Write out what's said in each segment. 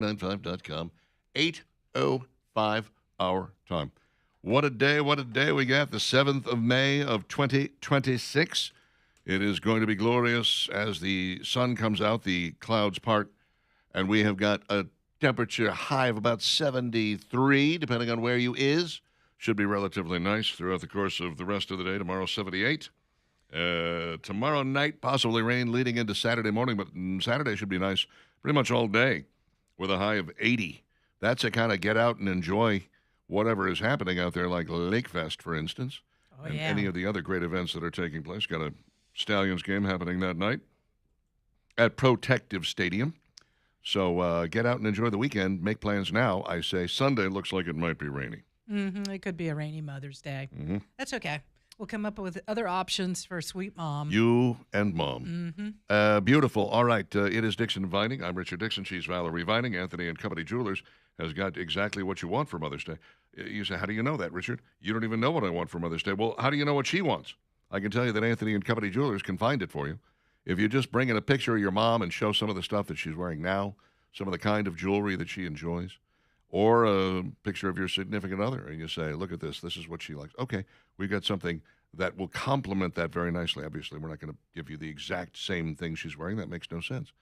95.com. 8:05 our time. What a day, what a day we got. The 7th of May of 2026. It is going to be glorious as the sun comes out, the clouds part, and we have got a temperature high of about 73, depending on where you is. Should be relatively nice throughout the course of the rest of the day. Tomorrow, 78. Tomorrow night, possibly rain leading into Saturday morning, but Saturday should be nice pretty much all day with a high of 80. That's a kind of get out and enjoy whatever is happening out there, like Lake Fest, for instance, and any of the other great events that are taking place. Got a Stallions game happening that night at Protective Stadium. So get out and enjoy the weekend. Make plans now, I say. Sunday looks like it might be rainy. It could be a rainy Mother's Day. That's okay. We'll come up with other options for Sweet Mom. You and Mom. Beautiful. All right. It is Dixon Vining. I'm Richard Dixon. She's Valerie Vining. Anthony and Company Jewelers has got exactly what you want for Mother's Day. You say, how do you know that, Richard? You don't even know what I want for Mother's Day. Well, how do you know what she wants? I can tell you that Anthony and Company Jewelers can find it for you. If you just bring in a picture of your mom and show some of the stuff that she's wearing now, some of the kind of jewelry that she enjoys, or a picture of your significant other, and you say, look at this. This is what she likes. Okay, we've got something that will complement that very nicely. Obviously, we're not going to give you the exact same thing she's wearing. That makes no sense.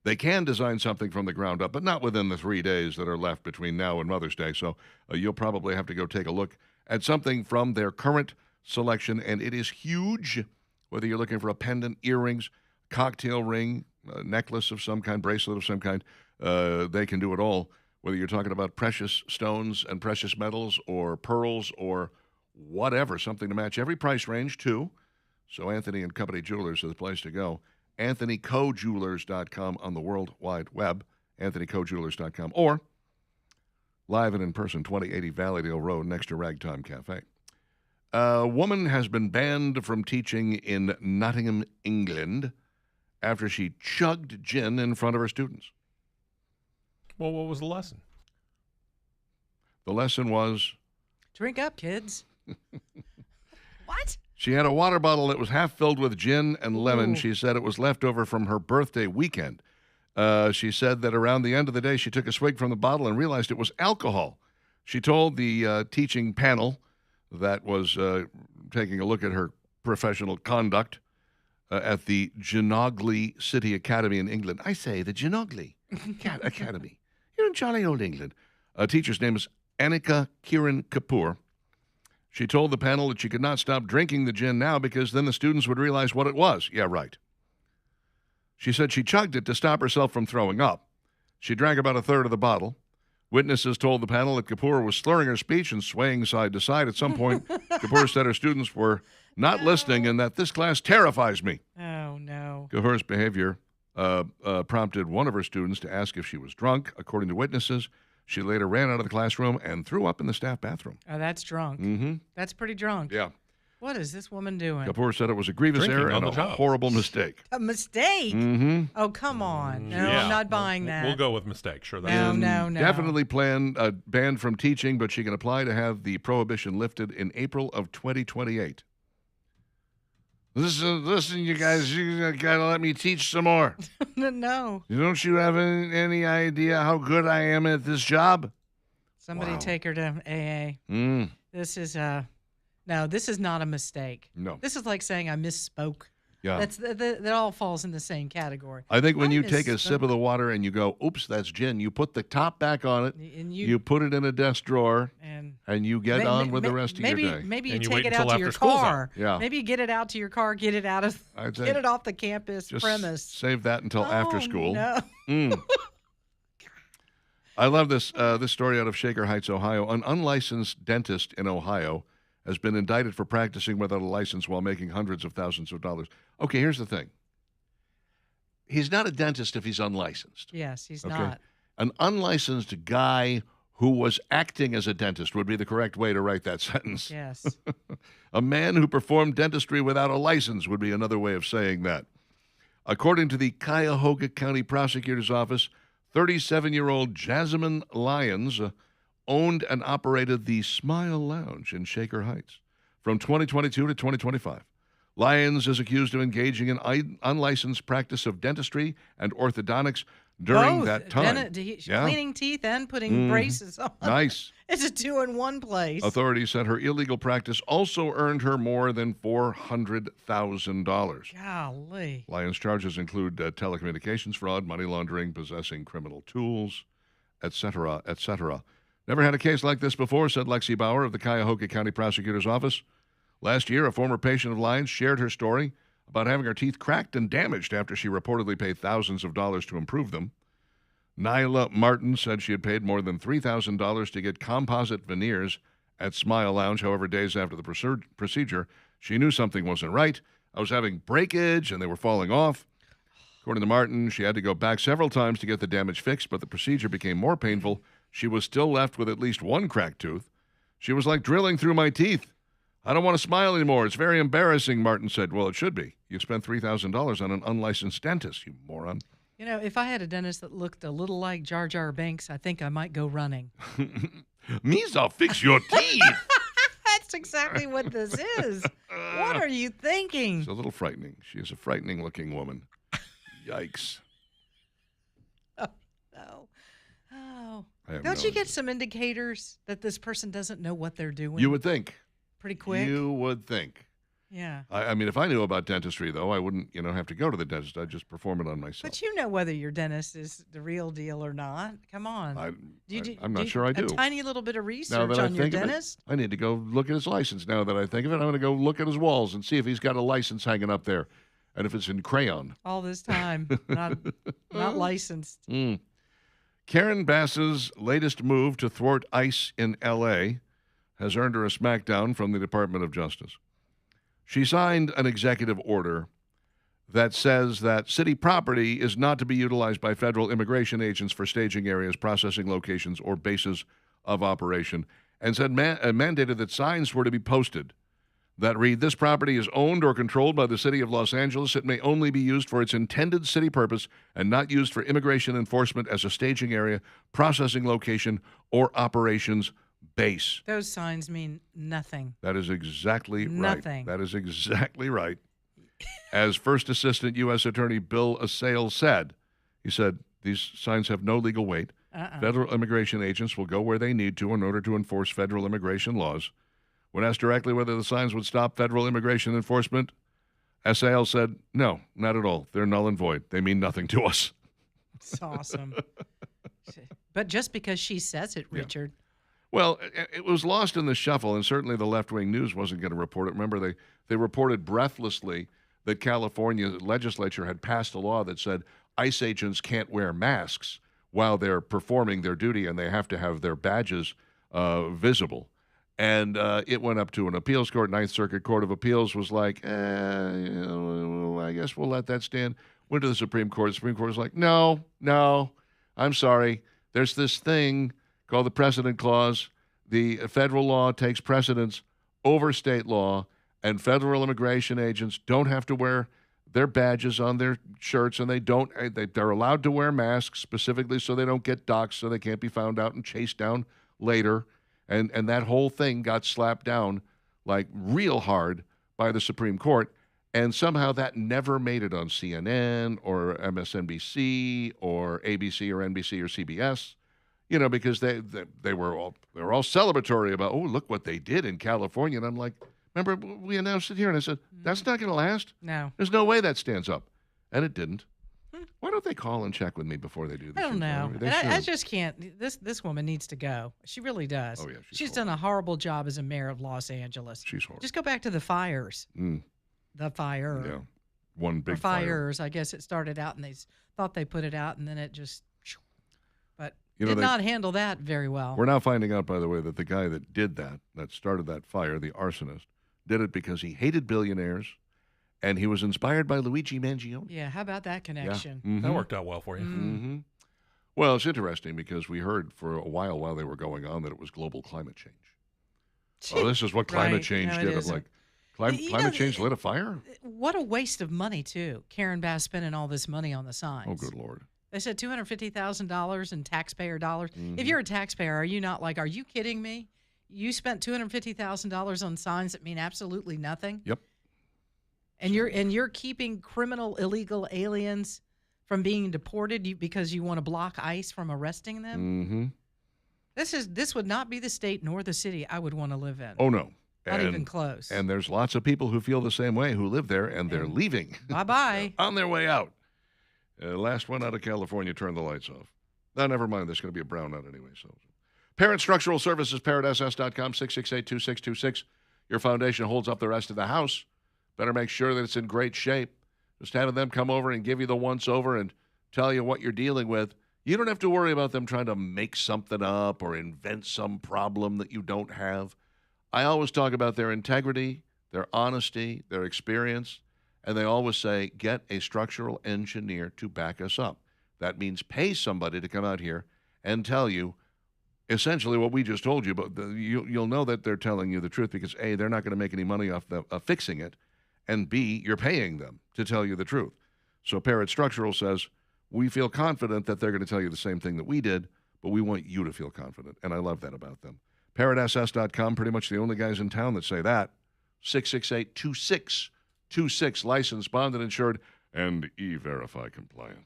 They can design something from the ground up, but not within the 3 days that are left between now and Mother's Day. So you'll probably have to go take a look at something from their current selection, and it is huge, whether you're looking for a pendant, earrings, cocktail ring, a necklace of some kind, bracelet of some kind. They can do it all, whether you're talking about precious stones and precious metals or pearls or whatever, something to match every price range, too. So Anthony and Company Jewelers are the place to go. AnthonyCoJewelers.com on the World Wide Web, AnthonyCoJewelers.com, or live and in person, 2080 Valleydale Road next to Ragtime Cafe. A woman has been banned from teaching in Nottingham, England, after she chugged gin in front of her students. Well, what was the lesson? The lesson was... Drink up, kids. What? She had a water bottle that was half filled with gin and lemon. Ooh. She said it was left over from her birthday weekend. She said that around the end of the day, she took a swig from the bottle and realized it was alcohol. She told the teaching panel that was taking a look at her professional conduct at the Ginogly City Academy in England. I say, the Ginogly Academy. You're in jolly old England. A teacher's name is Anika Kiran Kapoor. She told the panel that she could not stop drinking the gin now because then the students would realize what it was. Yeah, right. She said she chugged it to stop herself from throwing up. She drank about a third of the bottle. Witnesses told the panel that Kapoor was slurring her speech and swaying side to side. At some point, Kapoor said her students were not listening and that this class terrifies me. Oh, no. Kapoor's behavior prompted one of her students to ask if she was drunk. According to witnesses, she later ran out of the classroom and threw up in the staff bathroom. Oh, that's drunk. That's pretty drunk. Yeah. What is this woman doing? Kapoor said it was a grievous Drinking error on and the a job. horrible mistake. A mistake? Oh, come on. No, I'm not buying that. We'll go with mistake. Sure. No, no. Definitely banned from teaching, but she can apply to have the prohibition lifted in April of 2028. Listen, you guys, you got to let me teach some more. No. Don't you have any idea how good I am at this job? Somebody Wow. take her to AA. This is no, this is not a mistake. No. This is like saying I misspoke. Yeah. That all falls in the same category. I think when I you take a misspoke. sip of the water and you go, oops, that's gin, you put the top back on it, And you put it in a desk drawer, and you get on with the rest of your day. Maybe you And you take wait it out until to your after school's out. car. Yeah. Maybe you get it out to your car, get it out of, I'd say get it off the campus Just premise. save that until after Oh, school. No. I love this story out of Shaker Heights, Ohio. An unlicensed dentist in Ohio has been indicted for practicing without a license while making hundreds of thousands of dollars. Okay, here's the thing. He's not a dentist if he's unlicensed. Yes, he's Okay. not. An unlicensed guy who was acting as a dentist would be the correct way to write that sentence. Yes. A man who performed dentistry without a license would be another way of saying that. According to the Cuyahoga County Prosecutor's Office, 37-year-old Jasmine Lyons owned and operated the Smile Lounge in Shaker Heights from 2022 to 2025. Lyons is accused of engaging in unlicensed practice of dentistry and orthodontics during Both. that time. Yeah. Cleaning teeth and putting braces on. Nice. It's a 2-in-1 place. Authorities said her illegal practice also earned her more than $400,000. Golly. Lyons' charges include telecommunications fraud, money laundering, possessing criminal tools, etc., etc. Never had a case like this before, said Lexi Bauer of the Cuyahoga County Prosecutor's Office. Last year, a former patient of Lyons shared her story about having her teeth cracked and damaged after she reportedly paid thousands of dollars to improve them. Nyla Martin said she had paid more than $3,000 to get composite veneers at Smile Lounge. However, days after the procedure, she knew something wasn't right. I was having breakage and they were falling off. According to Martin, she had to go back several times to get the damage fixed, but the procedure became more painful. She was still left with at least one cracked tooth. She was like drilling through my teeth. I don't want to smile anymore. It's very embarrassing, Martin said. Well, it should be. You spent $3,000 on an unlicensed dentist, you moron. You know, if I had a dentist that looked a little like Jar Jar Binks, I think I might go running. Misa, fix your teeth. That's exactly what this is. What are you thinking? It's a little frightening. She is a frightening-looking woman. Yikes. Oh, no. Oh. I have Don't no you get idea. some indicators that this person doesn't know what they're doing? You would think. Pretty quick? You would think. Yeah. I mean, if I knew about dentistry, though, I wouldn't, have to go to the dentist. I'd just perform it on myself. But you know whether your dentist is the real deal or not. Come on. I'm not sure I do. A tiny little bit of Now research that I on your think of it, dentist? I need to go look at his license. Now that I think of it, I'm going to go look at his walls and see if he's got a license hanging up there, and if it's in crayon. All this time. Not licensed. Karen Bass's latest move to thwart ICE in L.A. has earned her a smackdown from the Department of Justice. She signed an executive order that says that city property is not to be utilized by federal immigration agents for staging areas, processing locations, or bases of operation, and said mandated that signs were to be posted that read, "This property is owned or controlled by the city of Los Angeles. It may only be used for its intended city purpose and not used for immigration enforcement as a staging area, processing location, or operations base." Those signs mean nothing. That is exactly right. Nothing. That is exactly right. As First Assistant U.S. Attorney Bill Assail said, he said, these signs have no legal weight. Federal immigration agents will go where they need to in order to enforce federal immigration laws. When asked directly whether the signs would stop federal immigration enforcement, Assail said, no, not at all. They're null and void. They mean nothing to us. It's awesome. But just because she says it, Richard. Well, it was lost in the shuffle, and certainly the left-wing news wasn't going to report it. Remember, they reported breathlessly that California legislature had passed a law that said ICE agents can't wear masks while they're performing their duty, and they have to have their badges visible. And it went up to an appeals court. Ninth Circuit Court of Appeals was like, I guess we'll let that stand. Went to the Supreme Court. The Supreme Court was like, no, I'm sorry. There's this thing called the Precedent Clause. The federal law takes precedence over state law, and federal immigration agents don't have to wear their badges on their shirts, and they're allowed to wear masks specifically so they don't get doxxed, so they can't be found out and chased down later. And that whole thing got slapped down like real hard by the Supreme Court, and somehow that never made it on CNN or MSNBC or ABC or NBC or CBS. Because they were all celebratory about, oh, look what they did in California. And I'm like, remember, we announced it here, and I said, that's not going to last. No. There's no way that stands up. And it didn't. Why don't they call and check with me before they do this? I don't know. They And I should. just can't. This woman needs to go. She really does. Oh, yeah, she's done a horrible job as a mayor of Los Angeles. She's horrible. Just go back to the fires. The fire. Yeah. One Or big fire. fires. I guess it started out and they thought they put it out, and then it just. But They not handle that very well. We're now finding out, by the way, that the guy that did that started that fire, the arsonist, did it because he hated billionaires, and he was inspired by Luigi Mangione. Yeah, how about that connection? Mhm. That worked out well for you. Mm-hmm. Well, it's interesting because we heard for a while they were going on that it was global climate change. Oh, this is what climate Right. change No, it did. I'm isn't. like, You climate know, change lit a fire? What a waste of money, too. Karen Bass spending all this money on the signs. Oh, good Lord. They said $250,000 in taxpayer dollars. Mm-hmm. If you're a taxpayer, are you not like, are you kidding me? You spent $250,000 on signs that mean absolutely nothing? Yep. And you're keeping criminal illegal aliens from being deported because you want to block ICE from arresting them. Mm-hmm. This would not be the state nor the city I would want to live in. Oh, no. Not even close. And there's lots of people who feel the same way who live there, and they're leaving. Bye-bye. On their way out. Last one out of California turned the lights off. No, never mind. There's going to be a brownout anyway. So, Parent Structural Services, ParrotSS.com, 668-2626. Your foundation holds up the rest of the house. Better make sure that it's in great shape. Just having them come over and give you the once-over and tell you what you're dealing with. You don't have to worry about them trying to make something up or invent some problem that you don't have. I always talk about their integrity, their honesty, their experience, and they always say, get a structural engineer to back us up. That means pay somebody to come out here and tell you essentially what we just told you, but you'll know that they're telling you the truth because, A, they're not going to make any money off fixing it, and B, you're paying them to tell you the truth. So Parrot Structural says, we feel confident that they're going to tell you the same thing that we did, but we want you to feel confident, and I love that about them. ParrotSS.com, pretty much the only guys in town that say that. 668-2626, licensed, bonded, insured, and E-Verify compliant.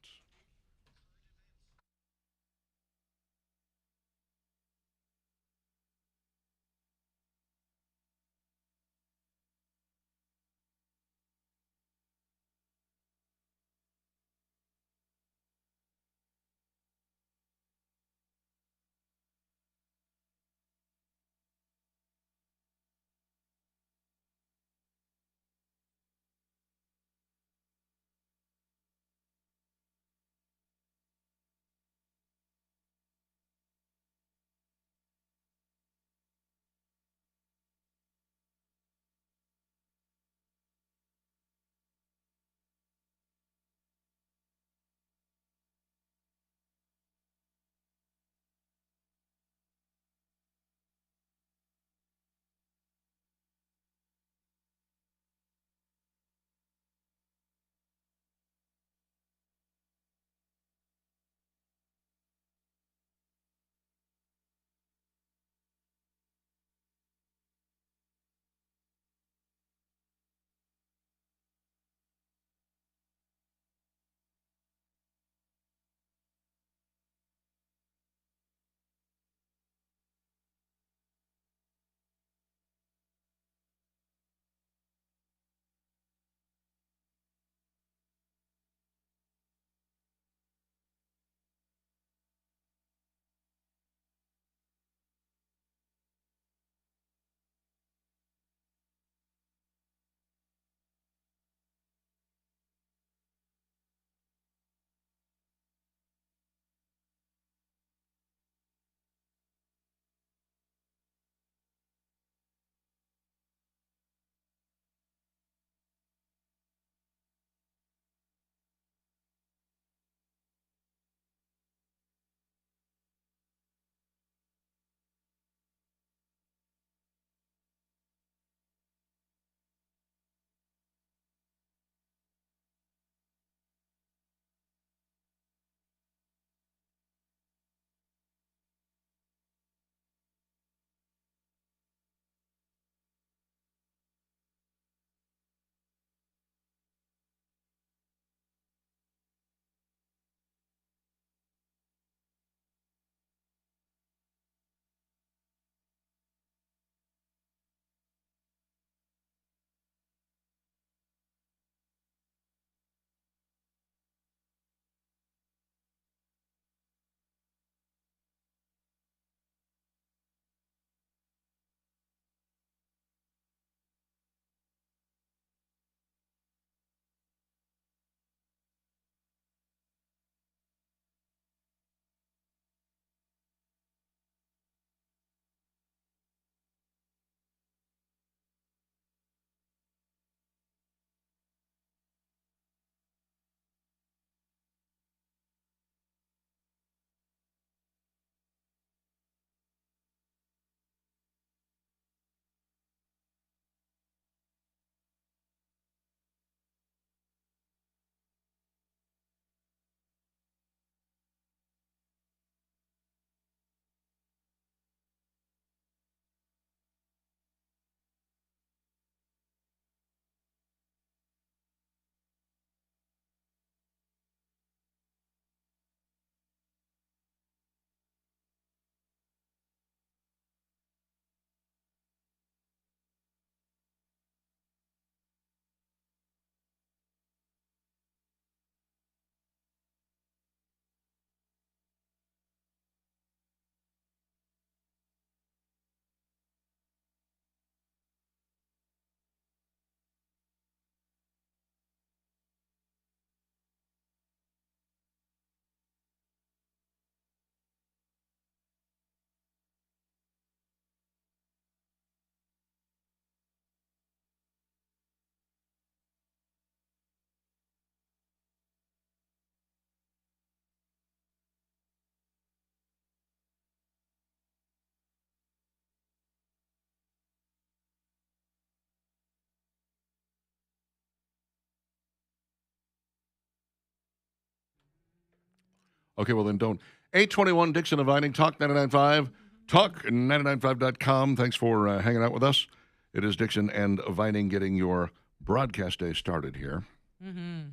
Okay, well then don't. 821 Dixon and Vining, Talk 99.5, talk995.com. Thanks for hanging out with us. It is Dixon and Vining getting your broadcast day started here. Mm-hmm.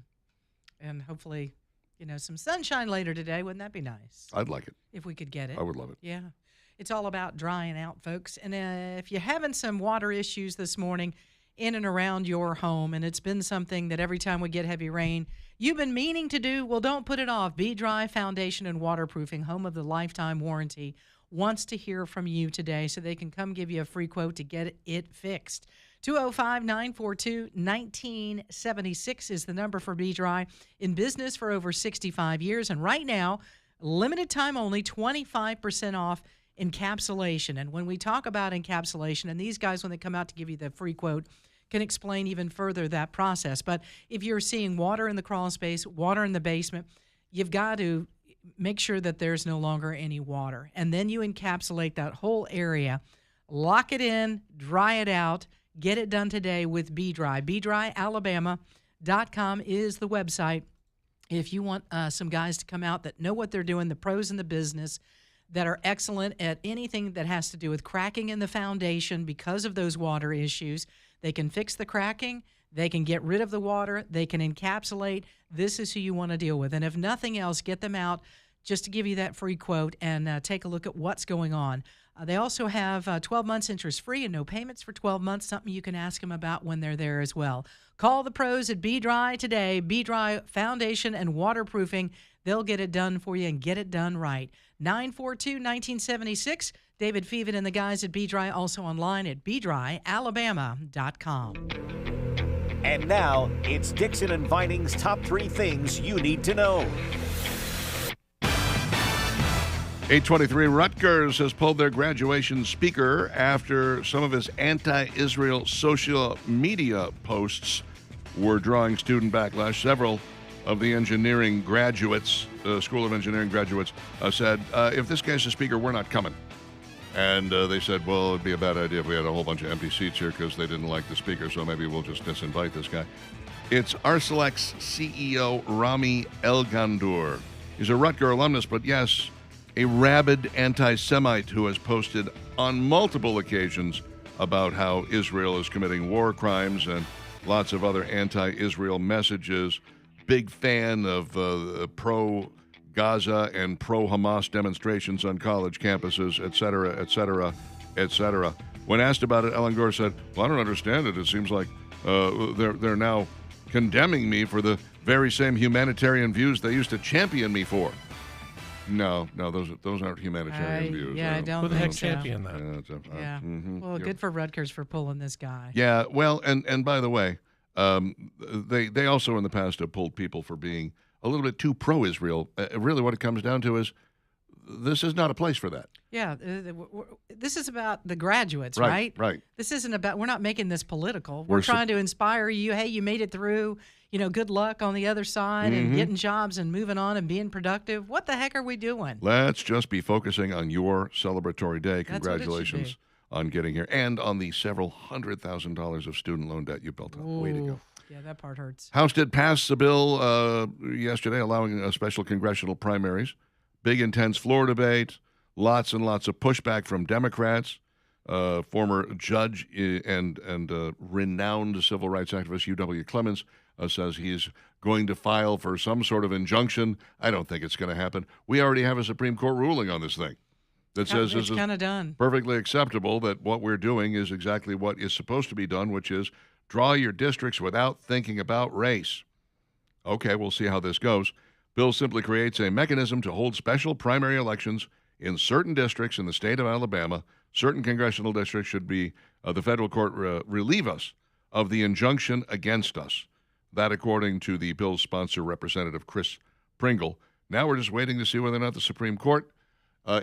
And hopefully, some sunshine later today. Wouldn't that be nice? I'd like it. If we could get it. I would love it. Yeah. It's all about drying out, folks. And if you're having some water issues this morning in and around your home, and it's been something that every time we get heavy rain, you've been meaning to do, well, don't put it off. Be Dry Foundation and Waterproofing, home of the lifetime warranty, wants to hear from you today so they can come give you a free quote to get it fixed. 205-942-1976 is the number for Be Dry. In business for over 65 years. And right now, limited time only, 25% off encapsulation. And when we talk about encapsulation, and these guys, when they come out to give you the free quote, can explain even further that process. But if you're seeing water in the crawl space, water in the basement, you've got to make sure that there's no longer any water. And then you encapsulate that whole area, lock it in, dry it out, get it done today with Be Dry. BeDryAlabama.com is the website. If you want some guys to come out that know what they're doing, the pros in the business, that are excellent at anything that has to do with cracking in the foundation because of those water issues, they can fix the cracking, they can get rid of the water, they can encapsulate. This is who you want to deal with. And if nothing else, get them out just to give you that free quote and take a look at what's going on. They also have 12 months interest-free and no payments for 12 months, something you can ask them about when they're there as well. Call the pros at Be Dry today, Be Dry Foundation and Waterproofing. They'll get it done for you and get it done right. 942-1976. David Feven and the guys at Be Dry, also online at BeDryAlabama.com. And now, it's Dixon and Vining's top 3 things you need to know. 823, Rutgers has pulled their graduation speaker after some of his anti-Israel social media posts were drawing student backlash. Several of the engineering graduates, School of Engineering graduates, said, if this guy's the speaker, we're not coming. And they said, well, it'd be a bad idea if we had a whole bunch of empty seats here because they didn't like the speaker, so maybe we'll just disinvite this guy. It's Arcelex CEO Rami Elgandur. He's a Rutger alumnus, but yes, a rabid anti-Semite who has posted on multiple occasions about how Israel is committing war crimes and lots of other anti-Israel messages. Big fan of pro-Gaza and pro-Hamas demonstrations on college campuses, et cetera, et cetera, et cetera. When asked about it, Elgandur said, well, I don't understand it. It seems like they're now condemning me for the very same humanitarian views they used to champion me for. No, those aren't humanitarian views. Yeah, I don't Who the think heck so. championed that? Yeah. Mm-hmm. Well, good for Rutgers for pulling this guy. Yeah, well, and by the way, they also in the past have pulled people for being a little bit too pro-Israel. Really what it comes down to is this is not a place for that. Yeah, this is about the graduates, right? Right. This isn't about, we're not making this political. We're trying to inspire you. Hey, you made it through. Good luck on the other side and getting jobs and moving on and being productive. What the heck are we doing? Let's just be focusing on your celebratory day. That's what it should Congratulations on getting here and on the several $100,000 of student loan debt you built up. Way to go. Yeah, that part hurts. House did pass a bill yesterday allowing special congressional primaries. Big, intense floor debate. Lots and lots of pushback from Democrats. Former judge and renowned civil rights activist U.W. Clements says he's going to file for some sort of injunction. I don't think it's going to happen. We already have a Supreme Court ruling on this thing that says this is kind of done. Perfectly acceptable, that what we're doing is exactly what is supposed to be done, which is draw your districts without thinking about race. Okay, we'll see how this goes. Bill simply creates a mechanism to hold special primary elections in certain districts in the state of Alabama. Certain congressional districts should be, the federal court relieve us of the injunction against us. That according to the bill's sponsor, Representative Chris Pringle. Now we're just waiting to see whether or not the Supreme Court,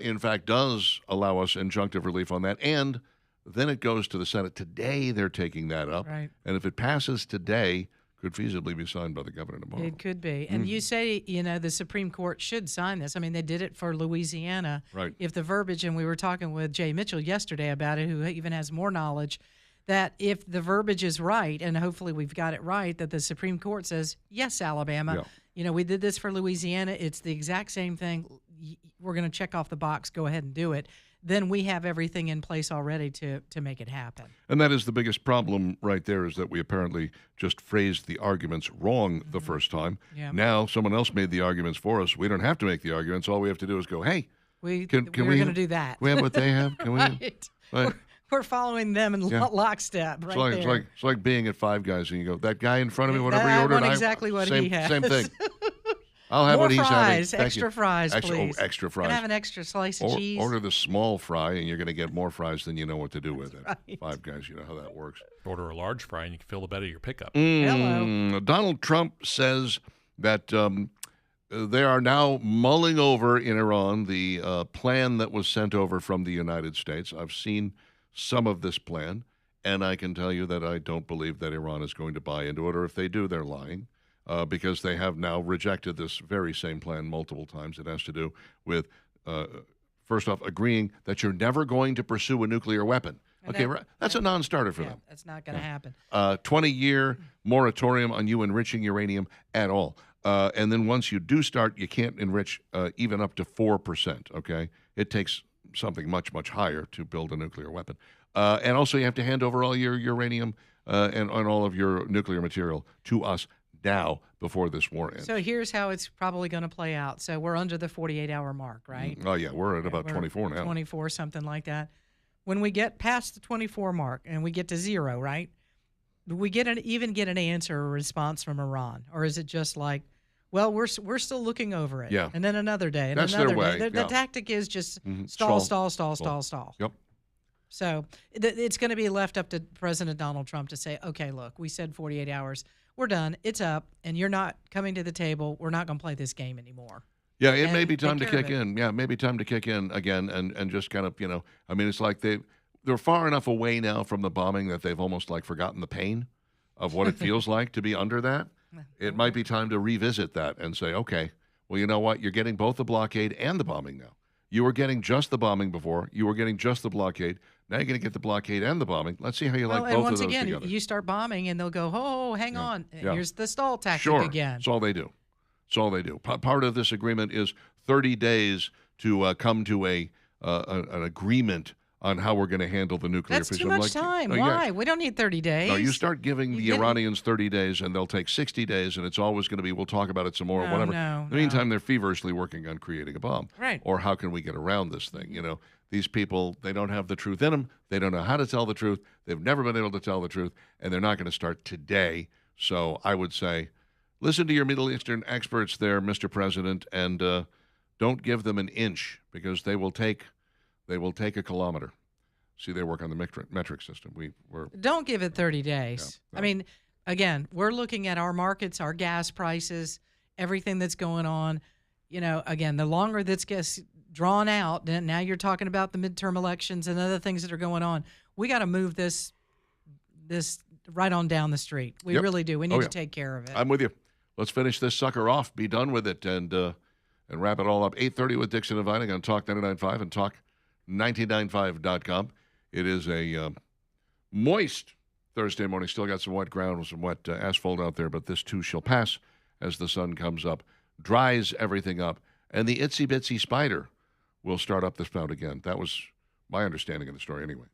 in fact, does allow us injunctive relief on that. And then it goes to the Senate. Today they're taking that up. Right. And if it passes today, could feasibly be signed by the governor tomorrow. It could be. And you say, the Supreme Court should sign this. I mean, they did it for Louisiana. Right. If the verbiage, and we were talking with Jay Mitchell yesterday about it, who even has more knowledge, that if the verbiage is right, and hopefully we've got it right, that the Supreme Court says, yes, Alabama, We did this for Louisiana. It's the exact same thing. We're going to check off the box, go ahead and do it. Then we have everything in place already to make it happen. And that is the biggest problem right there, is that we apparently just phrased the arguments wrong the first time. Yeah. Now someone else made the arguments for us. We don't have to make the arguments. All we have to do is go, hey, We're can we going to do that. we have what they have? Can we? Right. Right. We're following them in Yeah. lockstep right It's like being at Five Guys and you go, that guy in front of me, whatever I you ordered, want exactly what same, he has. Same thing. I'll have More what he's having. fries, Thank extra you. fries, please. Extra fries. Can I have an extra slice of cheese? Order the small fry, and you're going to get more fries than you know what to do with it. right. Five Guys, you know how that works. Order a large fry and you can fill the bed of your pickup. Hello. Donald Trump says that they are now mulling over in Iran the plan that was sent over from the United States. I've seen some of this plan, and I can tell you that I don't believe that Iran is going to buy into it, or if they do, they're lying. Because they have now rejected this very same plan multiple times. It has to do with, first off, agreeing that you're never going to pursue a nuclear weapon. And Okay, that's a non-starter for them. That's not going to happen. 20-year moratorium on you enriching uranium at all. And then once you do start, you can't enrich even up to 4%, okay? It takes something much, much higher to build a nuclear weapon. And also you have to hand over all your uranium and all of your nuclear material to us now before this war ends. So here's how it's probably going to play out. So we're under the 48-hour mark, right? Oh, yeah, we're at about We're 24 now. 24, something like that. When we get past the 24 mark and we get to 0, right? Do we even get an answer or response from Iran? Or is it just like, well, we're still looking over it. Yeah. And then another day. And That's another their way, day. The yeah. tactic is just Stall. stall. Yep. So it's going to be left up to President Donald Trump to say, okay, look, we said 48 hours. We're done. It's up, and you're not coming to the table. We're not going to play this game anymore. Yeah, it may And be time to take care kick of it. in. Yeah, maybe time to kick in again and just kind of, I mean, it's like they're far enough away now from the bombing that they've almost like forgotten the pain of what it feels like to be under that. It might be time to revisit that and say, okay, well, you know what? You're getting both the blockade and the bombing now. You were getting just the bombing before. You were getting just the blockade. Now you're going to get the blockade and the bombing. Let's see how you like and both once of those again, together. you start bombing, and they'll go, oh, hang on. Yeah. Here's the stall tactic Sure. again. That's all they do. That's all they do. Part of this agreement is 30 days to come to an agreement on how we're going to handle the nuclear That's piece. too I'm much like, time. oh, yeah. Why? We don't need 30 days. No, you start giving You the get it. Iranians 30 days, and they'll take 60 days, and it's always going to be, we'll talk about it some more, or No, whatever. no, In the meantime, they're feverishly working on creating a bomb. Right. Or how can we get around this thing? These people, they don't have the truth in them. They don't know how to tell the truth. They've never been able to tell the truth, and they're not going to start today. So I would say, listen to your Middle Eastern experts there, Mr. President, and don't give them an inch, because they will take a kilometer. See, they work on the metric system. We're Don't give it 30 days. Yeah, no. I mean, again, we're looking at our markets, our gas prices, everything that's going on. Again, the longer this gets drawn out, then now you're talking about the midterm elections and other things that are going on. We got to move this right on down the street. We Yep. really do. We need Oh, to yeah. take care of it. I'm with you. Let's finish this sucker off, be done with it, and wrap it all up. 8:30 with Dixon and Vining on Talk 99.5 and Talk995.com. It is a moist Thursday morning. Still got some wet ground, some wet asphalt out there, but this too shall pass as the sun comes up, dries everything up, and the itsy bitsy spider will start up the spout again. That was my understanding of the story anyway.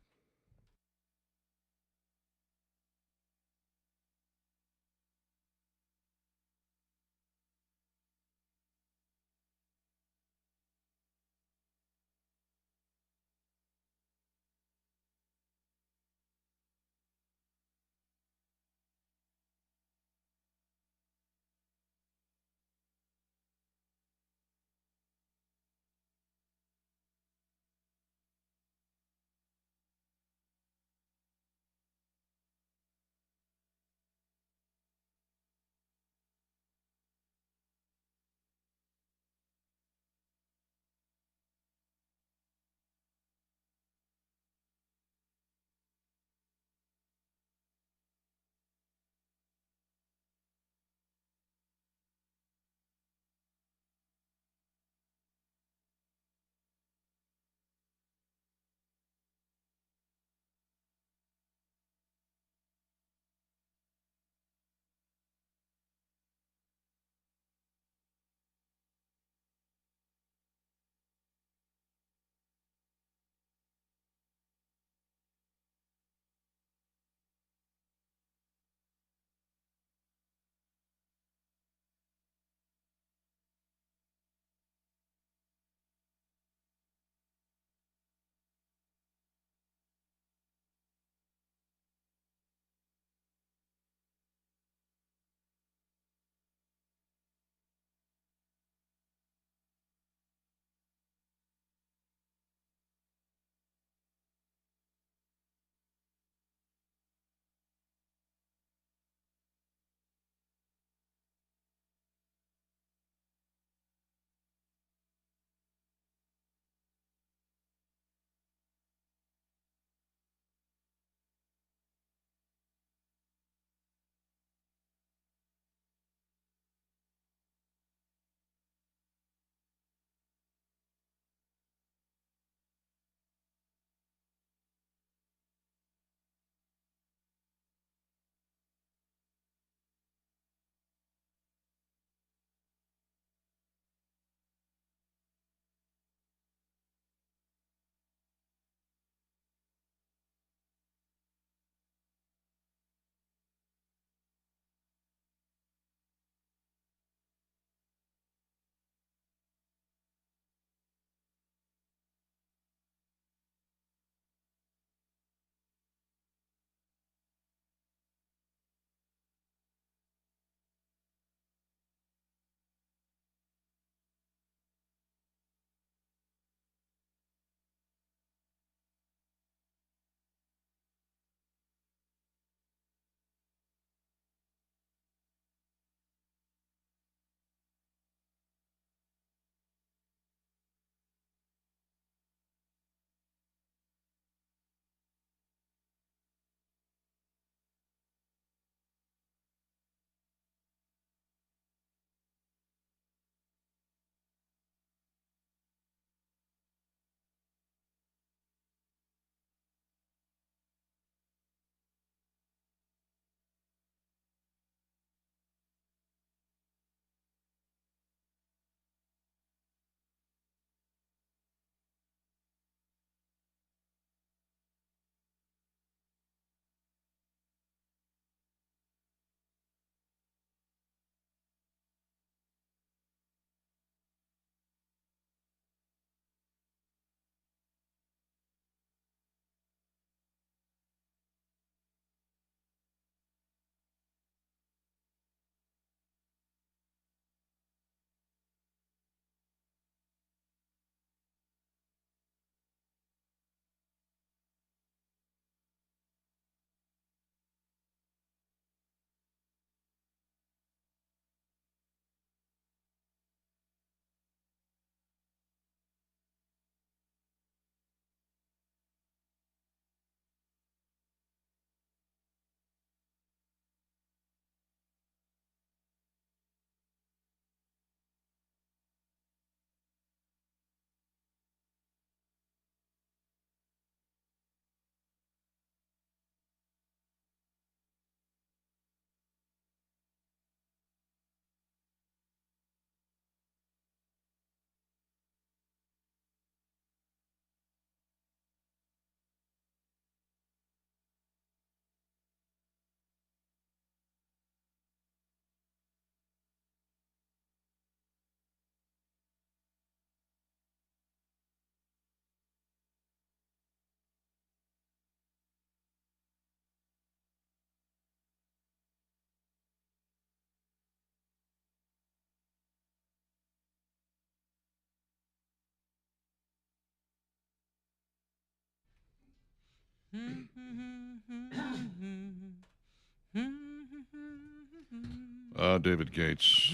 David Gates.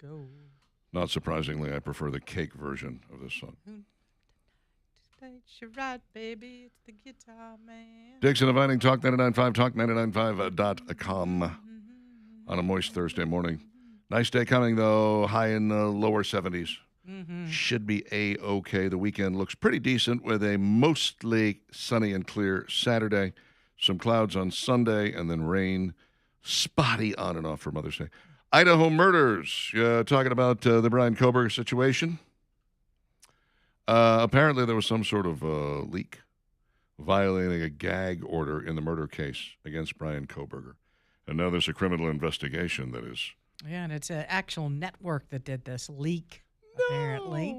Go. Not surprisingly, I prefer the cake version of this song. You're right, baby. It's the guitar man. Dixon and Vining, Talk 99.5, talk995.com on a moist Thursday morning. Nice day coming, though. High in the lower 70s. Should be A-OK. The weekend looks pretty decent with a mostly sunny and clear Saturday. Some clouds on Sunday, and then rain. Spotty on and off for Mother's Day. Idaho murders. Talking about the Bryan Kohberger situation. Apparently there was some sort of leak violating a gag order in the murder case against Bryan Kohberger. And now there's a criminal investigation that is... Yeah, and it's an actual network that did this leak, apparently.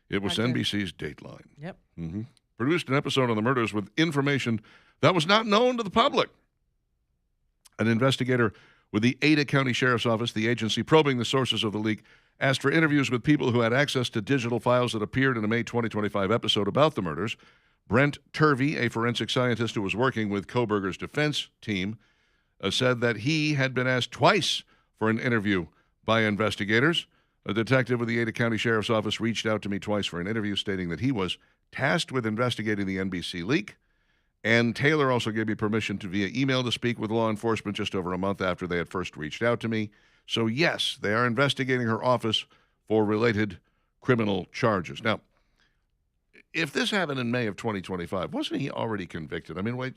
It was Not good. NBC's Dateline. Yep. Produced an episode on the murders with information that was not known to the public. An investigator with the Ada County Sheriff's Office, the agency probing the sources of the leak, asked for interviews with people who had access to digital files that appeared in a May 2025 episode about the murders. Brent Turvey, a forensic scientist who was working with Kohberger's defense team, said that he had been asked twice for an interview by investigators. A detective with the Ada County Sheriff's Office reached out to me twice for an interview, stating that he was tasked with investigating the NBC leak. And Taylor also gave me permission to via email to speak with law enforcement just over a month after they had first reached out to me. So, yes, they are investigating her office for related criminal charges. Now, if this happened in May of 2025, wasn't he already convicted? I mean, wait,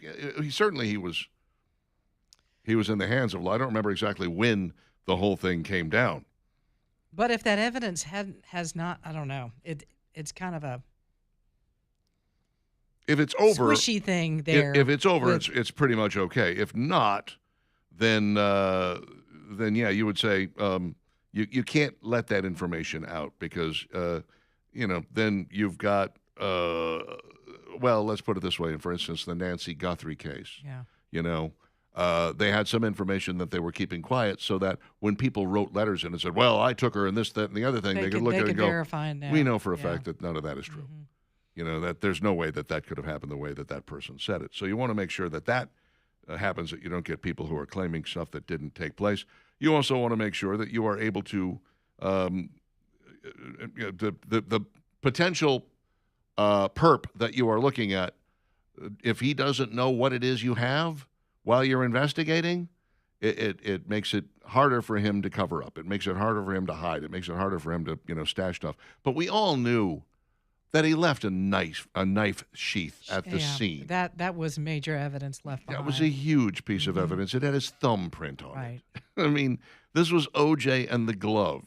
he was in the hands of law. I don't remember exactly when the whole thing came down. But if that evidence has not, I don't know. It's kind of a If it's over, squishy thing there. If it's over, with- it's pretty much okay. If not, then yeah, you would say you can't let that information out because then you've got well, let's put it this way. For instance, the Nancy Guthrie case. Yeah. They had some information that they were keeping quiet so that when people wrote letters in and said, well, I took her and this, that, and the other thing, they could look at it and go, verify it now. we know for a Yeah. fact that none of that is true. That there's no way that could have happened the way that person said it. So you want to make sure that happens, that you don't get people who are claiming stuff that didn't take place. You also want to make sure that you are able to, the potential perp that you are looking at, if he doesn't know what it is you have while you're investigating, it makes it harder for him to cover up. It makes it harder for him to hide. It makes it harder for him to, stash stuff. But we all knew that he left a knife sheath at the scene. That was major evidence left behind. That was a huge piece of evidence. It had his thumbprint on Right. it. I mean, this was OJ and the glove,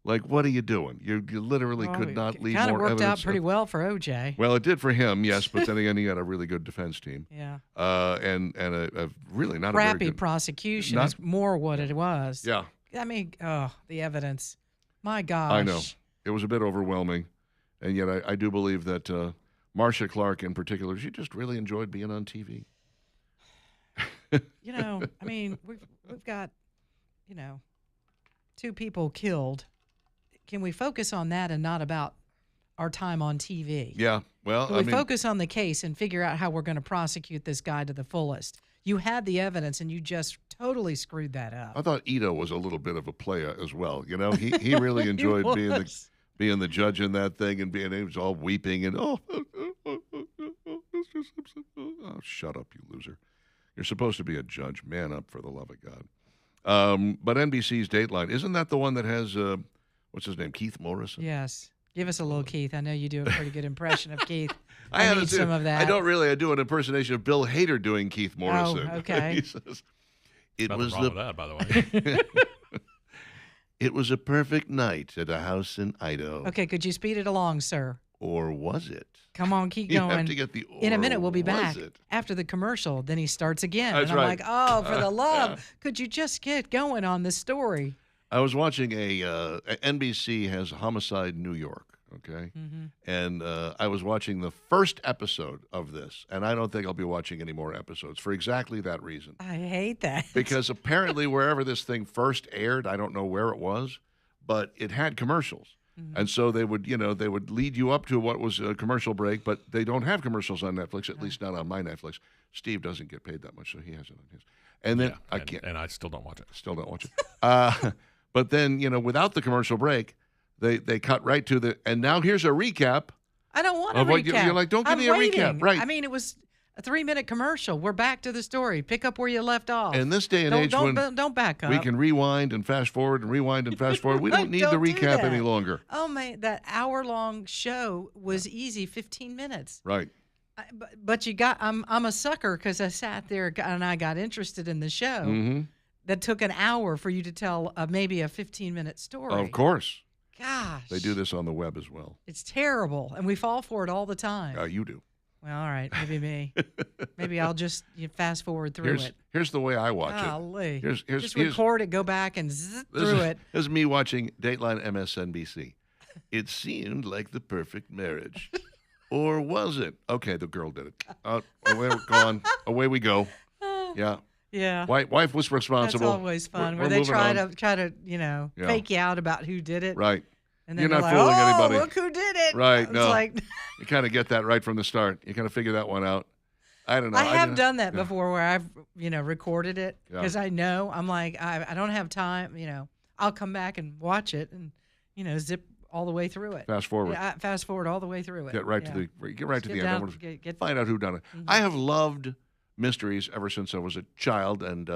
Like, what are you doing? You literally could not leave more evidence. Kind of worked out pretty well for OJ. Well, it did for him, yes, but then again, he had a really good defense team. Yeah. And a really not a Crappy very good prosecution not- is more what it was. Yeah, I mean, the evidence. My gosh. I know. It was a bit overwhelming. And yet I do believe that Marcia Clark in particular, she just really enjoyed being on TV. I mean, we've got, two people killed. Can we focus on that and not about our time on TV? Yeah, well, Can we focus on the case and figure out how we're going to prosecute this guy to the fullest? You had the evidence, and you just totally screwed that up. I thought Ito was a little bit of a playa as well. He really enjoyed being the judge in that thing, and he was all weeping and shut up, you loser. You're supposed to be a judge. Man up, for the love of God. But NBC's Dateline, isn't that the one that has what's his name, Keith Morrison? Yes. Give us a little Keith. I know you do a pretty good impression of Keith. I I haven't need seen some it. of that. I don't really. I do an impersonation of Bill Hader doing Keith Morrison. Oh, okay. He says, "It Nothing was wrong with that, by the way. It was a perfect night at a house in Idaho. Okay, could you speed it along, sir? Or was it? Come on, keep You going. have to get the In a or minute, we'll be was back it? after the commercial. Then he starts again. That's and I'm right. like, oh, for the love, could you just get going on this story? I was watching NBC has Homicide New York, okay? Mm-hmm. And I was watching the first episode of this, and I don't think I'll be watching any more episodes for exactly that reason. I hate that. Because apparently wherever this thing first aired, I don't know where it was, but it had commercials. And so they would, they would lead you up to what was a commercial break, but they don't have commercials on Netflix, at least not on my Netflix. Steve doesn't get paid that much, so he has it on his. And then I can't. And I still don't watch it. Still don't watch it. But then, without the commercial break, they cut right to the, and now here's a recap. I don't want a Of what recap. you're like, don't give I'm me a recap, waiting. right. I mean, it was a 3-minute commercial. We're back to the story. Pick up where you left off. In this day and age when don't back up. we can rewind and fast forward and rewind and fast forward, we don't need the Don't do recap that. any longer. Oh man, that hour-long show was easy, 15 minutes. Right. But you got, I'm a sucker because I sat there and I got interested in the show. Mm-hmm. That took an hour for you to tell maybe a 15-minute story. Of course. Gosh. They do this on the web as well. It's terrible, and we fall for it all the time. You do. Well, all right, maybe me. Maybe I'll just fast forward through it. Here's the way I watch Golly. it. Just record it, go back and through it. This is me watching Dateline MSNBC. It seemed like the perfect marriage. Or was it? Okay, the girl did it. Away, gone. Away we go. Yeah. Yeah. Wife was responsible. That's always fun. We're Where they moving try on. to Yeah. fake you out about who did it. Right. And then You're not like, fooling oh, anybody. look who did it. Right, It's no. like You kind of get that right from the start. You kind of figure that one out. I don't know. I have done that yeah. before where I've, recorded it Yeah. because I know I'm like, I don't have time, I'll come back and watch it and, zip all the way through it. Fast forward. Yeah, fast forward all the way through it. Get right Yeah. to the Get end. I down- want to get- find out who done it. I have loved mysteries ever since I was a child, and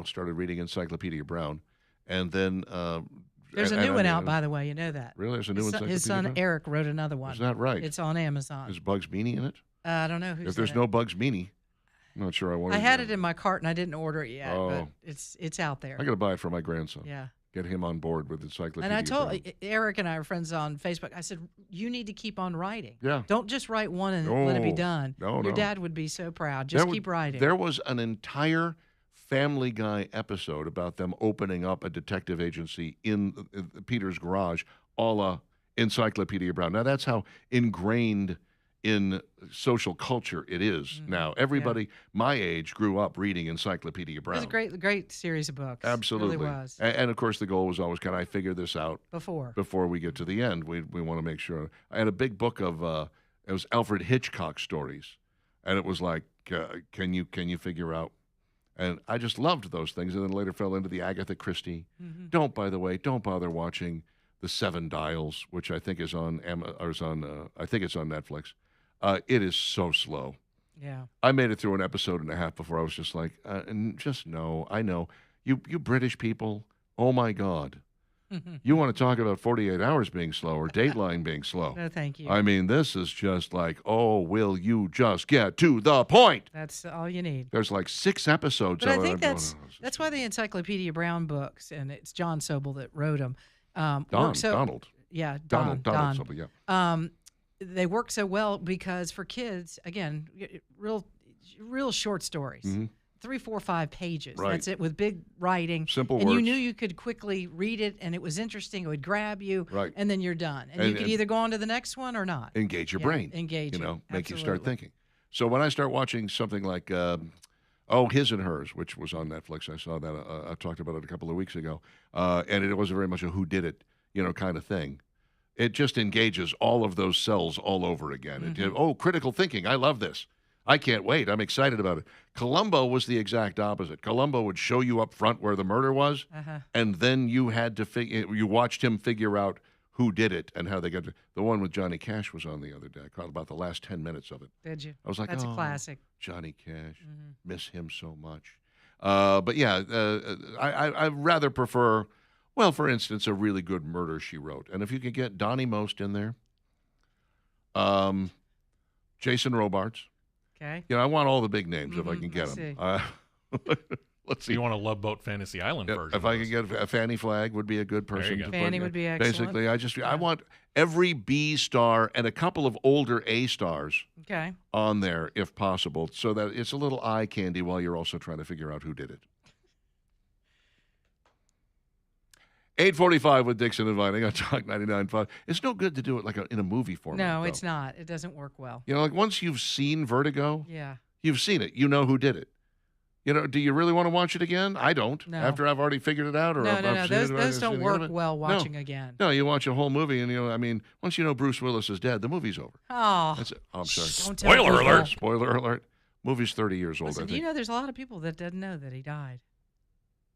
started reading Encyclopedia Brown, and then There's a new one out, by the way. You know that. Really, there's a new Encyclopedia His son Brown? Eric wrote another one. Is that right? It's on Amazon. Is Bugs Meany in it? I don't know who's If there's in no it. Bugs Meany, I'm not sure I want. I had it in my cart and I didn't order it yet, Oh. but it's out there. I got to buy it for my grandson. Yeah. Get him on board with Encyclopedia. And I told Brown. Eric and I are friends on Facebook. I said, you need to keep on writing. Yeah. Don't just write one and let it be No. done. No, Your no. dad would be so proud. Just keep writing. There was an entire Family Guy episode about them opening up a detective agency in Peter's garage, a la Encyclopedia Brown. Now, that's how ingrained in social culture it is now. Everybody my age grew up reading Encyclopedia It Brown. was a great series of books. Absolutely. It really was. And of course, the goal was always, can I figure this out Before we get to the end? We want to make sure. I had a big book of it was Alfred Hitchcock stories, and it was like, can you figure out? And I just loved those things, and then later fell into the Agatha Christie. Don't bother watching The Seven Dials, which I think is on I think it's on Netflix. It is so slow. Yeah. I made it through an episode and a half before I was just like, no. I know you British people. Oh my God, you want to talk about 48 Hours being slow or Dateline being slow? No, thank you. I mean, this is just like, oh, will you just get to the point? That's all you need. There's like 6 episodes. But I of it. think I'm going, that's "Oh, this is that's why the Encyclopedia Brown books, and it's John Sobel that wrote them. Donald. Yeah, Donald Don. Sobel, yeah. They work so well because for kids, again, real short stories, 3, 4, 5 pages. Right. That's it, with big writing. Simple and you words. knew you could quickly read it, and it was interesting. It would grab you, Right. and then you're done. And you And- could and- either go on to the next one or not. Engage your Yeah, brain. engage you. Make you start Absolutely. thinking. So when I start watching something like His and Hers, which was on Netflix, I saw that. I talked about it a couple of weeks ago, and it was very much a who did it, kind of thing. It just engages all of those cells all over again. Critical thinking. I love this. I can't wait. I'm excited about it. Columbo was the exact opposite. Columbo would show you up front where the murder was, and then you had to you watched him figure out who did it and how they got to. The one with Johnny Cash was on the other day. I caught about the last 10 minutes of it. Did you? I was like, That's oh, a classic. Johnny Cash, miss him so much. But yeah, I rather prefer, well, for instance, a really good Murder, She Wrote. And if you could get Donnie Most in there, Jason Robards. Okay. I want all the big names if I can get I them. Let's So see. you want a Love Boat Fantasy Island version? If I could get a Fanny Flagg would be a good person you to go. put Fanny in. would be excellent. Basically, I want every B star and a couple of older A stars Okay. on there if possible, so that it's a little eye candy while you're also trying to figure out who did it. 8:45 with Dixon and Vining on Talk 99.5. It's no good to do it like in a movie format. No, though. it's not. It doesn't work well. Like once you've seen Vertigo, Yeah. you've seen it. You know who did it. You know, do you really want to watch it again? I don't. No. After I've already figured it out, or No, I've no, no. seen it, or I've Those seen don't the work other. well No. watching again. No, you watch a whole movie, and I mean, once you know Bruce Willis is dead, the movie's over. Oh, That's it. Oh, I'm sorry. don't tell Spoiler people. alert. Spoiler alert. Movie's 30 years old, Listen, I do think. you know there's a lot of people that didn't know that he died?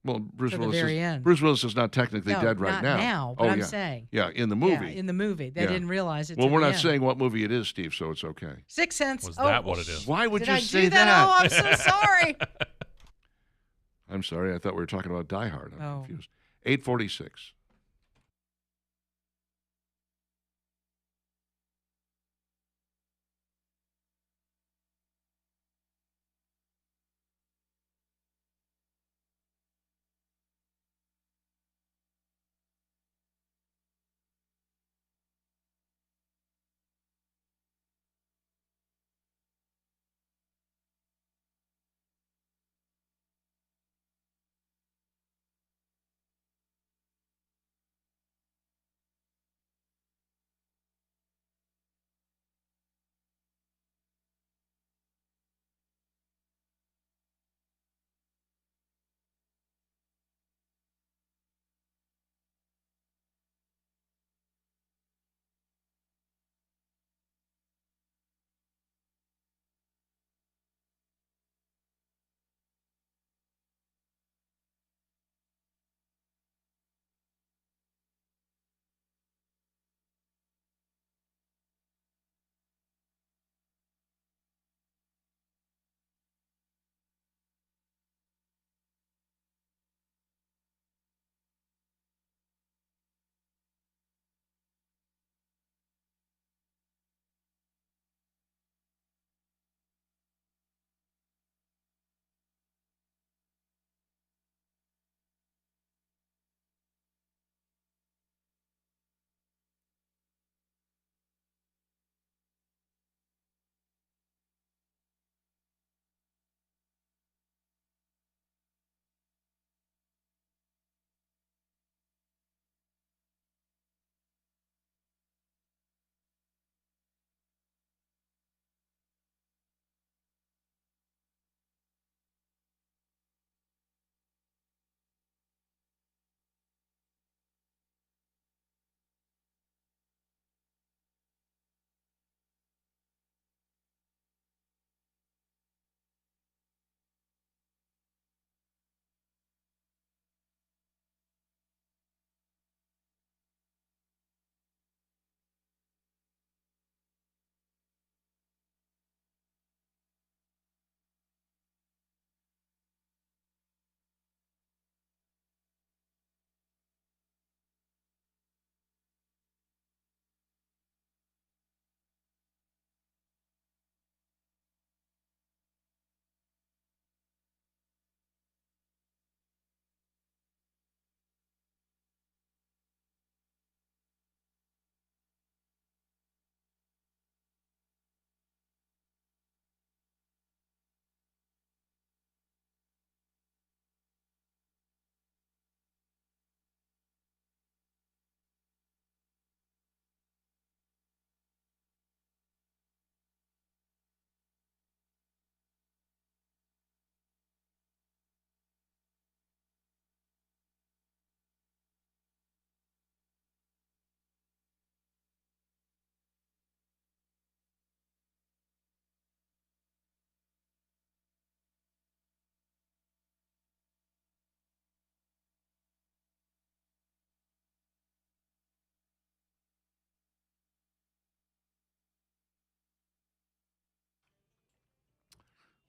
Well, Bruce to the Willis very is end. Bruce Willis is not technically No, dead right not now. now, but oh, I'm yeah. saying. Yeah, in the movie. Yeah, in the movie. They Yeah. didn't realize it. Well, to we're the not end. saying what movie it is, Steve, so it's okay. Sixth Sense. Was Oh, that what it is? Why would did you I say do that? Oh, I'm so sorry. I'm sorry. I thought we were talking about Die Hard. I'm Oh. confused. 8:46.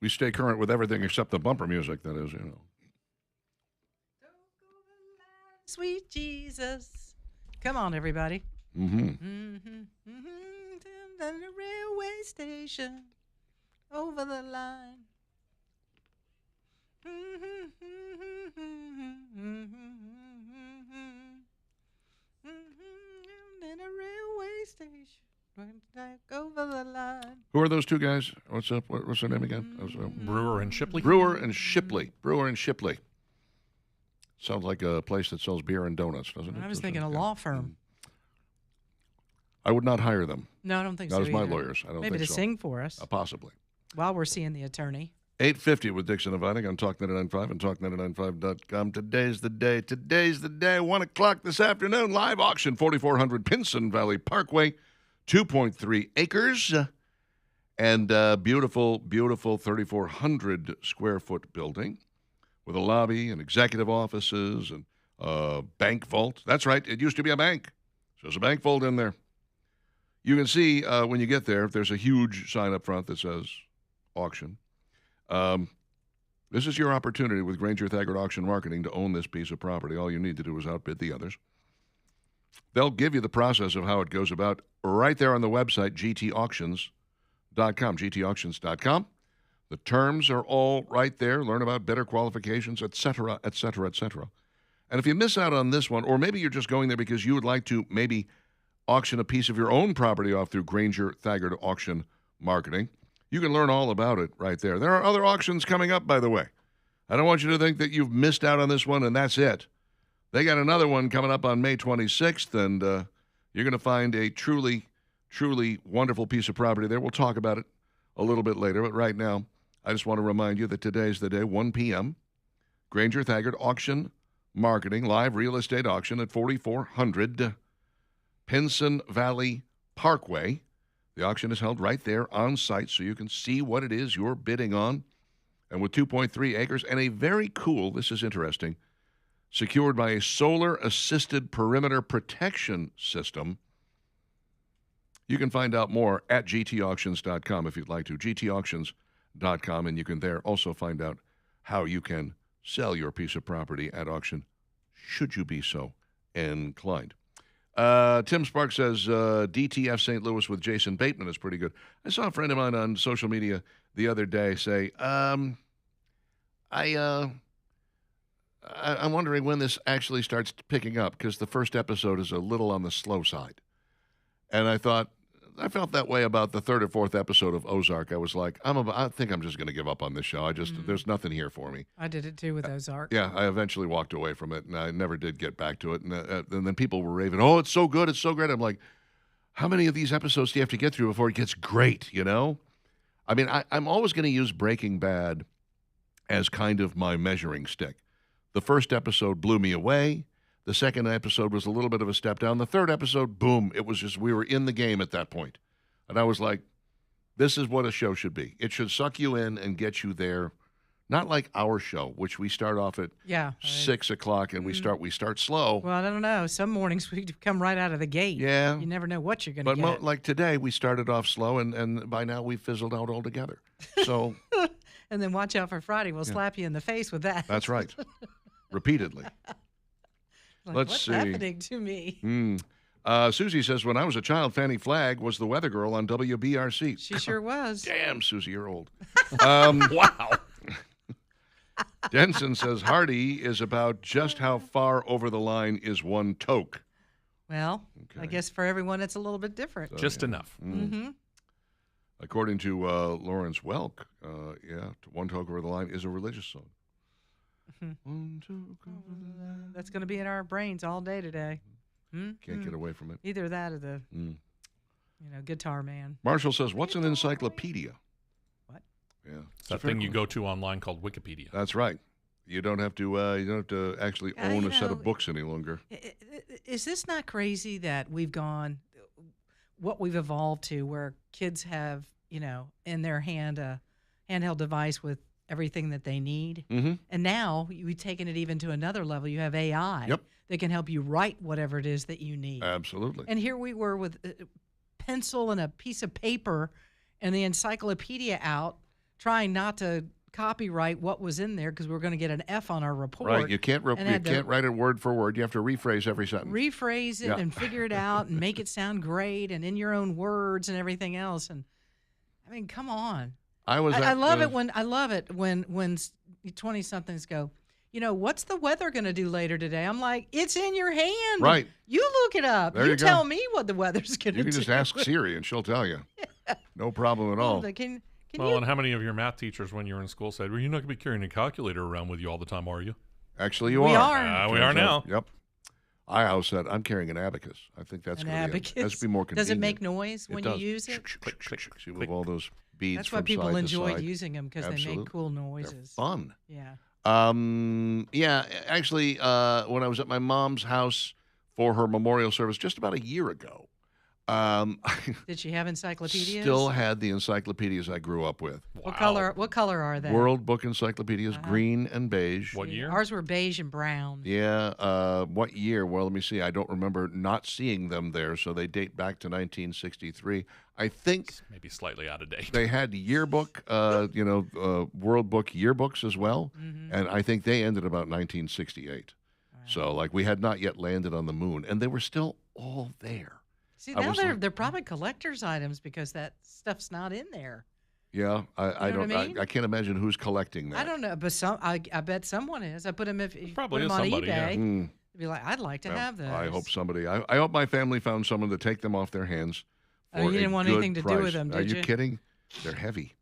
We stay current with everything except the bumper music, that is, you know. Sweet Jesus. Come on, everybody. Mm-hmm. The railway station over the line. In a railway station went back over the line. Who are those two guys? What's up? What's their name again? Brewer and Shipley. Brewer and Shipley. Brewer and Shipley. Sounds like a place that sells beer and donuts, doesn't it? I was thinking a law firm. I would not hire them. No, I don't think Not so as my either. lawyers. I don't Maybe think to so. sing for us Possibly. while we're seeing the attorney. 8:50 with Dixon Inviting on Talk 99.5 and Talk99.5.com. Today's the day. Today's the day. 1 o'clock this afternoon. Live auction, 4400 Pinson Valley Parkway, 2.3 acres. And beautiful, beautiful 3,400 square foot building with a lobby and executive offices and bank vault. That's right. It used to be a bank. So there's a bank vault in there. You can see when you get there, there's a huge sign up front that says auction. This is your opportunity with Granger Thaggart Auction Marketing to own this piece of property. All you need to do is outbid the others. They'll give you the process of how it goes about right there on the website, gtauctions.com. The terms are all right there. Learn about bidder qualifications, et cetera, et cetera, et cetera. And if you miss out on this one, or maybe you're just going there because you would like to maybe auction a piece of your own property off through Granger Thaggart Auction Marketing, you can learn all about it right there. There are other auctions coming up, by the way. I don't want you to think that you've missed out on this one and that's it. They got another one coming up on May 26th, and you're going to find a truly, truly wonderful piece of property there. We'll talk about it a little bit later, but right now, I just want to remind you that today's the day, 1 p.m., Granger Thaggart Auction Marketing, live real estate auction at 4400 Pinson Valley Parkway. The auction is held right there on site so you can see what it is you're bidding on. And with 2.3 acres and a very cool, this is interesting, secured by a solar-assisted perimeter protection system. You can find out more at gtauctions.com if you'd like to, gtauctions.com, and you can there also find out how you can sell your piece of property at auction, should you be so inclined. Tim Sparks says DTF St. Louis with Jason Bateman is pretty good. I saw a friend of mine on social media the other day say, I'm wondering when this actually starts picking up because the first episode is a little on the slow side. And I felt that way about the third or fourth episode of Ozark. I was like, I think I'm just going to give up on this show. There's nothing here for me. I did it too with Ozark. Yeah, I eventually walked away from it, and I never did get back to it. And then people were raving, "Oh, it's so good, it's so great." I'm like, how many of these episodes do you have to get through before it gets great? You know, I mean, I'm always going to use Breaking Bad as kind of my measuring stick. The first episode blew me away. The second episode was a little bit of a step down. The third episode, boom, it was just, we were in the game at that point. And I was like, this is what a show should be. It should suck you in and get you there. Not like our show, which we start off at 6 o'clock and we start slow. Well, I don't know. Some mornings we come right out of the gate. Yeah. You never know what you're going to get. But like today, we started off slow and by now we've fizzled out altogether. So. And then watch out for Friday. We'll slap you in the face with that. That's right. Repeatedly. Let's see. What's happening to me? Susie says, when I was a child, Fannie Flagg was the weather girl on WBRC. She sure was. Damn, Susie, you're old. Wow. Denson says, Hardy is about just how far over the line is one toke. Well, okay. I guess for everyone it's a little bit different. So, just enough. Mm-hmm. According to Lawrence Welk, one toke over the line is a religious song. One toke over the line. That's going to be in our brains all day today. Can't get away from it. Either that or the, guitar man. Marshall says, what's an encyclopedia? What? Yeah, it's that thing you go to online called Wikipedia. That's right. You don't have to actually own a set of books any longer. Is this not crazy that we've gone, what we've evolved to, where kids have, in their hand a handheld device with everything that they need? Mm-hmm. And now we've taken it even to another level. You have AI that can help you write whatever it is that you need. Absolutely. And here we were with a pencil and a piece of paper and the encyclopedia out, trying not to copyright what was in there because we were going to get an F on our report. Right. You can't write it word for word. You have to rephrase every sentence. Rephrase it and figure it out and make it sound great and in your own words and everything else. And I mean, come on. I love it when 20-somethings go, what's the weather going to do later today? I'm like, it's in your hand. Right. You look it up. There you tell me what the weather's going to do. You can just ask Siri and she'll tell you. No problem at all. And how many of your math teachers when you were in school said, well, you're not going to be carrying a calculator around with you all the time, are you? Actually, you are. We are now. Yep. I always said, I'm carrying an abacus. I think that's going to be more convenient. Does it make noise when you use it? See, with all those beads That's why from people side to enjoyed side. using them because they Absolutely. make cool They're noises. fun. Yeah. Yeah, actually, when I was at my mom's house for her memorial service just about a year ago, Did she have encyclopedias? still had the encyclopedias I grew up with. What color? What color are they? World Book encyclopedias, green and beige. What year? Ours were beige and brown. Yeah, what year? Well, let me see. I don't remember not seeing them there, so they date back to 1963. I think Maybe slightly out of date. they had yearbook, World Book yearbooks as well, and I think they ended about 1968. So, like, we had not yet landed on the moon, and they were still all there. See, I now was they're like- they're probably collector's items because that stuff's not in there. Yeah, I know what don't. I mean? I can't imagine who's collecting that. I don't know, but I bet someone is. I put them if you Probably put is them on somebody, yeah. eBay. They'd be like, I'd like to Well, have those. I hope somebody. I hope my family found someone to take them off their hands. Oh, For you a didn't want good anything to do with price. them, Are did you you? kidding? They're heavy.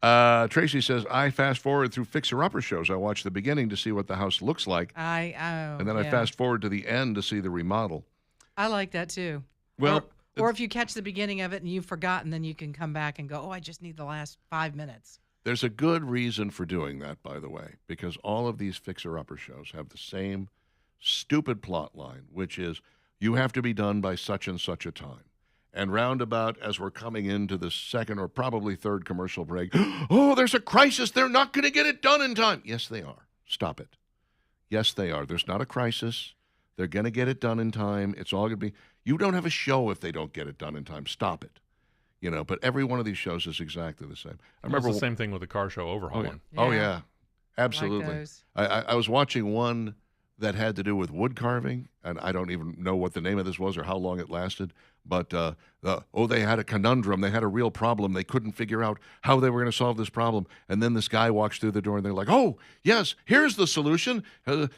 Tracy says, I fast forward through Fixer Upper shows. I watch the beginning to see what the house looks like, and then I yeah. fast forward to the end to see the remodel. I like that too. Well, or if you catch the beginning of it and you've forgotten, then you can come back and go, oh, I just need the last 5 minutes. there's a good reason for doing that, by the way, because all of these Fixer Upper shows have the same stupid plot line, which is you have to be done by such and such a time. And roundabout, as we're coming into the second or probably third commercial break, oh, there's a crisis. They're not going to get it done in time. Yes, they are. Stop it. Yes, they are. There's not a crisis. They're going to get it done in time. It's all going to be. You don't have a show if they don't get it done in time. Stop it. But every one of these shows is exactly the same. I remember It's the same thing with the car show overhaul Oh, yeah. one. Oh, Yeah. yeah. Absolutely. those. I was watching one that had to do with wood carving, and I don't even know what the name of this was or how long it lasted. But, they had a conundrum. They had a real problem. They couldn't figure out how they were going to solve this problem. And then this guy walks through the door, and they're like, oh, yes, here's the solution.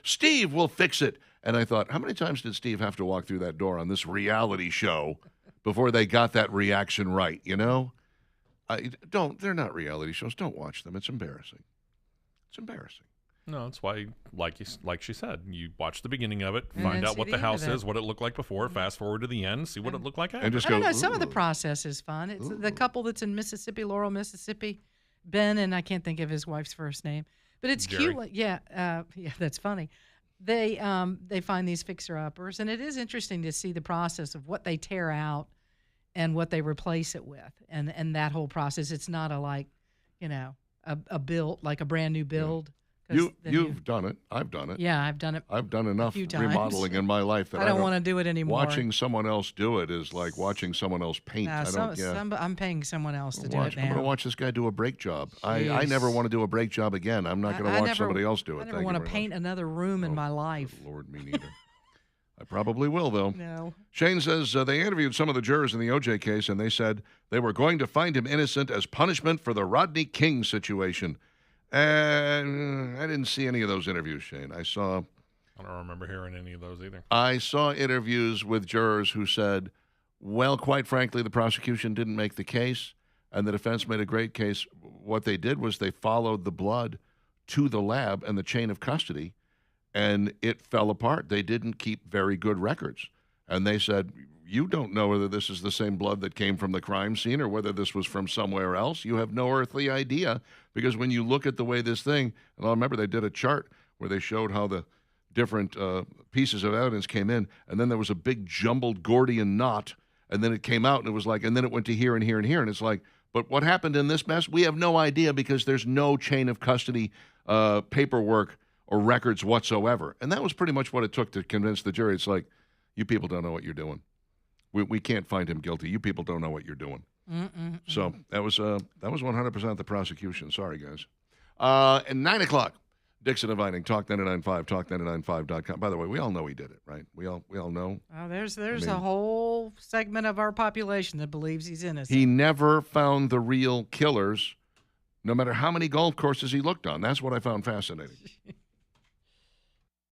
Steve will fix it. And I thought, how many times did Steve have to walk through that door on this reality show before they got that reaction right, They're not reality shows. Don't watch them. It's embarrassing. It's embarrassing. No, that's why, like she said, you watch the beginning of it, And find then out see what the the end of house it. is, what it looked like before, fast forward to the end, see what it looked like after. And just I don't go, know. Some of the "Ooh." process is fun. It's the couple that's in Mississippi, Laurel, Mississippi, Ben, and I can't think of his wife's first name, but it's Jerry. cute. Yeah, that's funny. They find these fixer uppers, and it is interesting to see the process of what they tear out and what they replace it with, and that whole process. It's not a build like a brand new build. 'cause then You've done it. I've done it. yeah, I've done it. I've done enough few times. remodeling in my life that I don't want to do it anymore. Watching someone else do it is like watching someone else paint. No, I don't. Yeah. I'm paying someone else to do Watch, it I'm now. going to watch this guy do a brake job. I never Jeez. want to do a brake job again. I'm not going to watch somebody else do it. I never Thank want you to very paint another room in my life. much. Lord, me neither. I probably will, though. No. Shane says they interviewed some of the jurors in the OJ case, and they said they were going to find him innocent as punishment for the Rodney King situation. And I didn't see any of those interviews, Shane. I don't remember hearing any of those either. I saw interviews with jurors who said, well, quite frankly, the prosecution didn't make the case, and the defense made a great case. What they did was they followed the blood to the lab and the chain of custody, and it fell apart. They didn't keep very good records. And they said, you don't know whether this is the same blood that came from the crime scene or whether this was from somewhere else. You have no earthly idea, because when you look at the way this thing, and I remember they did a chart where they showed how the different pieces of evidence came in, and then there was a big jumbled Gordian knot, and then it came out, and it was like, and then it went to here and here and here, and it's like, but what happened in this mess? We have no idea, because there's no chain of custody paperwork or records whatsoever. And that was pretty much what it took to convince the jury. It's like, you people don't know what you're doing. We can't find him guilty. You people don't know what you're doing. So that was 100% the prosecution. Sorry, guys. And 9 o'clock, Dixon and Vining, Talk 99.5, Talk995.com. By the way, we all know he did it, right? We all know. Oh, there's a whole segment of our population that believes he's innocent. He never found the real killers, no matter how many golf courses he looked on. That's what I found fascinating.